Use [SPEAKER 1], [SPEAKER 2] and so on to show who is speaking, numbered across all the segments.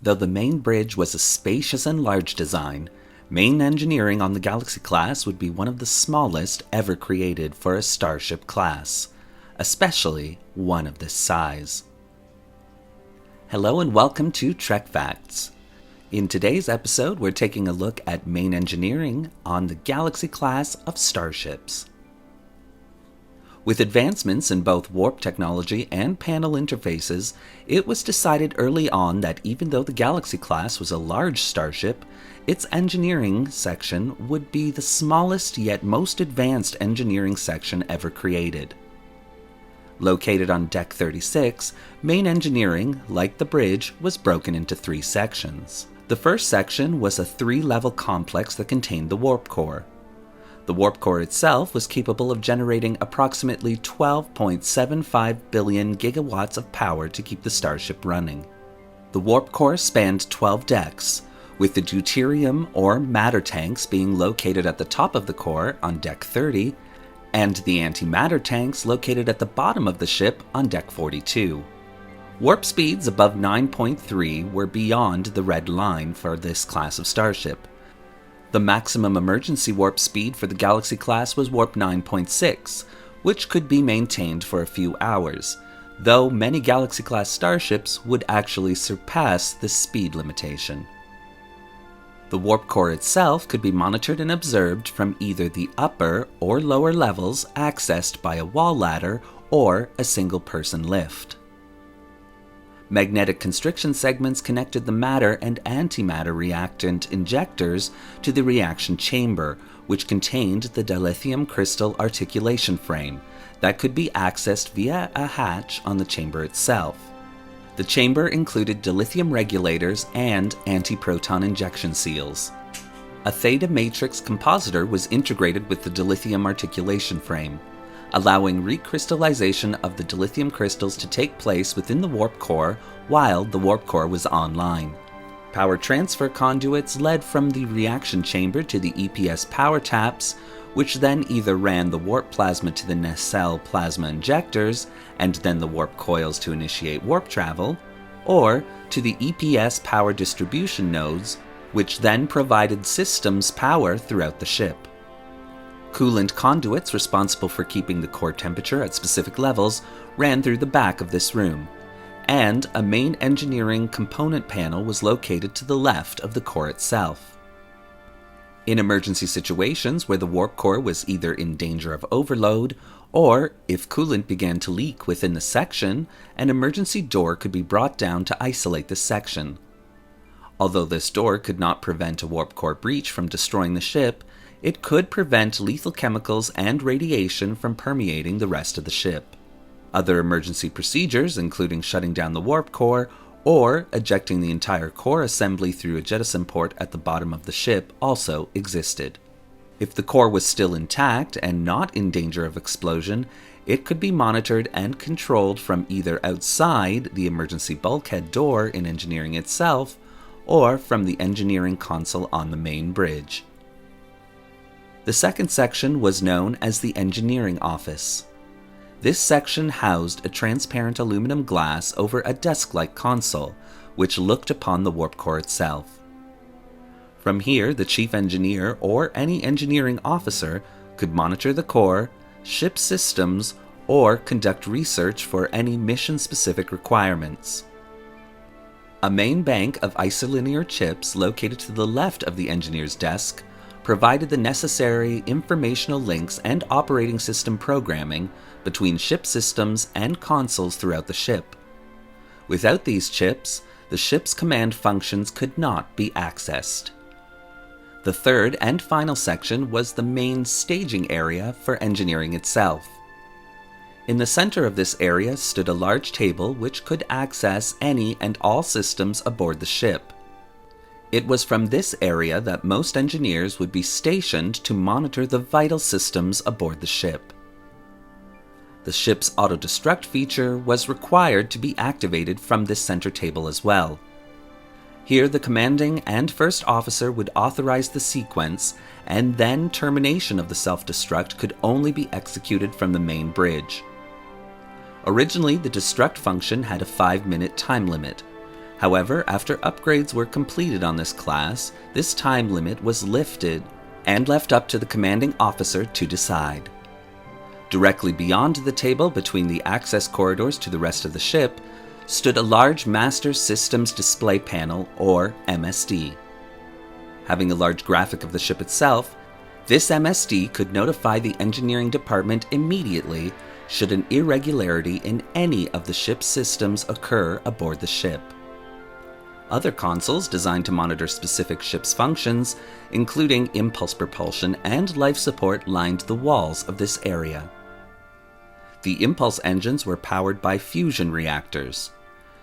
[SPEAKER 1] Though the main bridge was a spacious and large design, main engineering on the Galaxy class would be one of the smallest ever created for a starship class, especially one of this size. Hello and welcome to Trek Facts. In today's episode, we're taking a look at main engineering on the Galaxy Class of Starships. With advancements in both warp technology and panel interfaces, it was decided early on that even though the Galaxy class was a large starship, its engineering section would be the smallest yet most advanced engineering section ever created. Located on Deck 36, main engineering, like the bridge, was broken into 3 sections. The first section was a 3-level complex that contained the warp core. The warp core itself was capable of generating approximately 12.75 billion gigawatts of power to keep the starship running. The warp core spanned 12 decks, with the deuterium or matter tanks being located at the top of the core on Deck 30, and the antimatter tanks located at the bottom of the ship on Deck 42. Warp speeds above 9.3 were beyond the red line for this class of starship. The maximum emergency warp speed for the Galaxy class was warp 9.6, which could be maintained for a few hours, though many Galaxy class starships would actually surpass this speed limitation. The warp core itself could be monitored and observed from either the upper or lower levels accessed by a wall ladder or a single-person lift. Magnetic constriction segments connected the matter and antimatter reactant injectors to the reaction chamber, which contained the dilithium crystal articulation frame that could be accessed via a hatch on the chamber itself. The chamber included dilithium regulators and anti-proton injection seals. A theta matrix compositor was integrated with the dilithium articulation frame, allowing recrystallization of the dilithium crystals to take place within the warp core while the warp core was online. Power transfer conduits led from the reaction chamber to the EPS power taps, which then either ran the warp plasma to the nacelle plasma injectors and then the warp coils to initiate warp travel, or to the EPS power distribution nodes, which then provided systems power throughout the ship. Coolant conduits responsible for keeping the core temperature at specific levels ran through the back of this room, and a main engineering component panel was located to the left of the core itself. In emergency situations where the warp core was either in danger of overload, or if coolant began to leak within the section, an emergency door could be brought down to isolate the section. Although this door could not prevent a warp core breach from destroying the ship, it could prevent lethal chemicals and radiation from permeating the rest of the ship. Other emergency procedures, including shutting down the warp core or ejecting the entire core assembly through a jettison port at the bottom of the ship, also existed. If the core was still intact and not in danger of explosion, it could be monitored and controlled from either outside the emergency bulkhead door in engineering itself or from the engineering console on the main bridge. The second section was known as the Engineering Office. This section housed a transparent aluminum glass over a desk-like console, which looked upon the warp core itself. From here, the chief engineer or any engineering officer could monitor the core, ship systems, or conduct research for any mission-specific requirements. A main bank of isolinear chips located to the left of the engineer's desk provided the necessary informational links and operating system programming between ship systems and consoles throughout the ship. Without these chips, the ship's command functions could not be accessed. The third and final section was the main staging area for engineering itself. In the center of this area stood a large table which could access any and all systems aboard the ship. It was from this area that most engineers would be stationed to monitor the vital systems aboard the ship. The ship's auto-destruct feature was required to be activated from this center table as well. Here, the commanding and first officer would authorize the sequence, and then termination of the self-destruct could only be executed from the main bridge. Originally, the destruct function had a 5-minute time limit. However, after upgrades were completed on this class, this time limit was lifted and left up to the commanding officer to decide. Directly beyond the table between the access corridors to the rest of the ship stood a large Master Systems Display Panel, or MSD. Having a large graphic of the ship itself, this MSD could notify the engineering department immediately should an irregularity in any of the ship's systems occur aboard the ship. Other consoles designed to monitor specific ship's functions, including impulse propulsion and life support, lined the walls of this area. The impulse engines were powered by fusion reactors.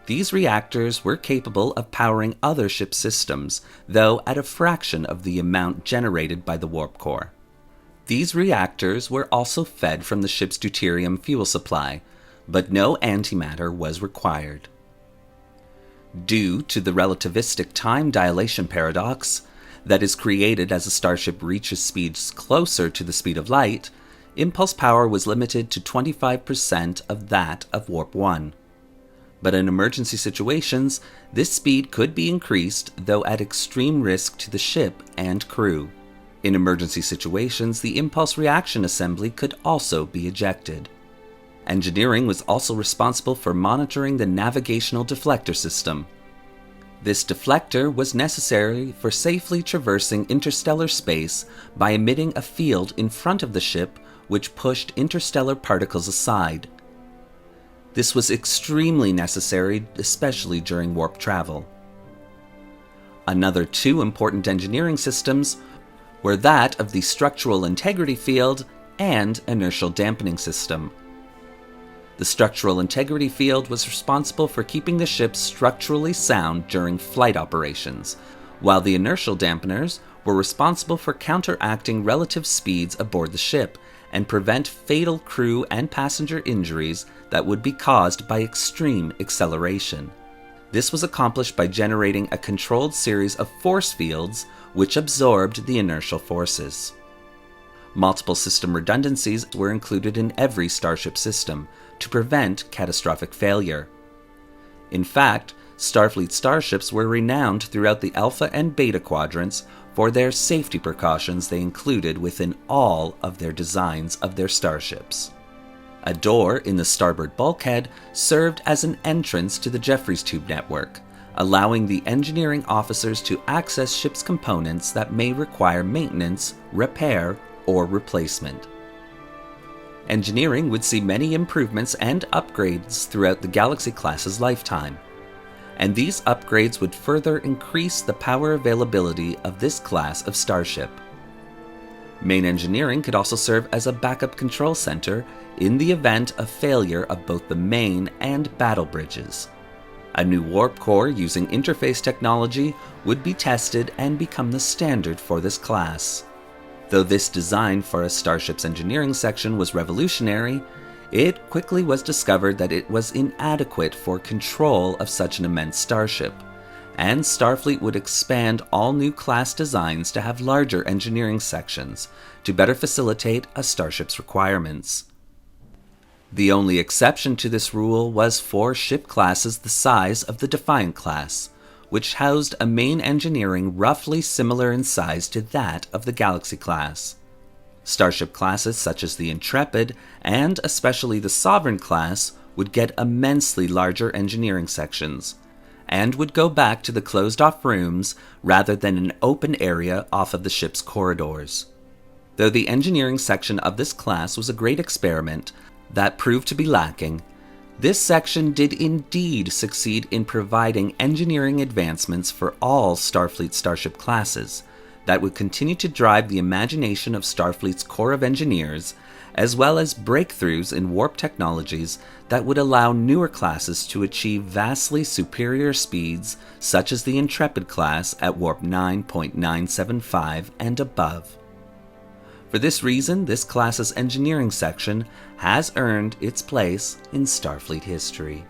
[SPEAKER 1] These reactors were capable of powering other ship systems, though at a fraction of the amount generated by the warp core. These reactors were also fed from the ship's deuterium fuel supply, but no antimatter was required. Due to the relativistic time dilation paradox that is created as a starship reaches speeds closer to the speed of light, impulse power was limited to 25% of that of Warp 1. But in emergency situations, this speed could be increased, though at extreme risk to the ship and crew. In emergency situations, the impulse reaction assembly could also be ejected. Engineering was also responsible for monitoring the navigational deflector system. This deflector was necessary for safely traversing interstellar space by emitting a field in front of the ship which pushed interstellar particles aside. This was extremely necessary, especially during warp travel. Another two important engineering systems were that of the structural integrity field and inertial dampening system. The structural integrity field was responsible for keeping the ship structurally sound during flight operations, while the inertial dampeners were responsible for counteracting relative speeds aboard the ship and prevent fatal crew and passenger injuries that would be caused by extreme acceleration. This was accomplished by generating a controlled series of force fields which absorbed the inertial forces. Multiple system redundancies were included in every starship system to prevent catastrophic failure. In fact, Starfleet starships were renowned throughout the Alpha and Beta quadrants for their safety precautions they included within all of their designs of their starships. A door in the starboard bulkhead served as an entrance to the Jefferies tube network, allowing the engineering officers to access ship's components that may require maintenance, repair, or replacement. Engineering would see many improvements and upgrades throughout the Galaxy class's lifetime, and these upgrades would further increase the power availability of this class of starship. Main engineering could also serve as a backup control center in the event of failure of both the main and battle bridges. A new warp core using interface technology would be tested and become the standard for this class. Though this design for a starship's engineering section was revolutionary, it quickly was discovered that it was inadequate for control of such an immense starship, and Starfleet would expand all new class designs to have larger engineering sections to better facilitate a starship's requirements. The only exception to this rule was for ship classes the size of the Defiant class, which housed a main engineering roughly similar in size to that of the Galaxy class. Starship classes such as the Intrepid, and especially the Sovereign class, would get immensely larger engineering sections, and would go back to the closed-off rooms rather than an open area off of the ship's corridors. Though the engineering section of this class was a great experiment that proved to be lacking, this section did indeed succeed in providing engineering advancements for all Starfleet starship classes that would continue to drive the imagination of Starfleet's Corps of Engineers, as well as breakthroughs in warp technologies that would allow newer classes to achieve vastly superior speeds, such as the Intrepid class at warp 9.975 and above. For this reason, this class's engineering section has earned its place in Starfleet history.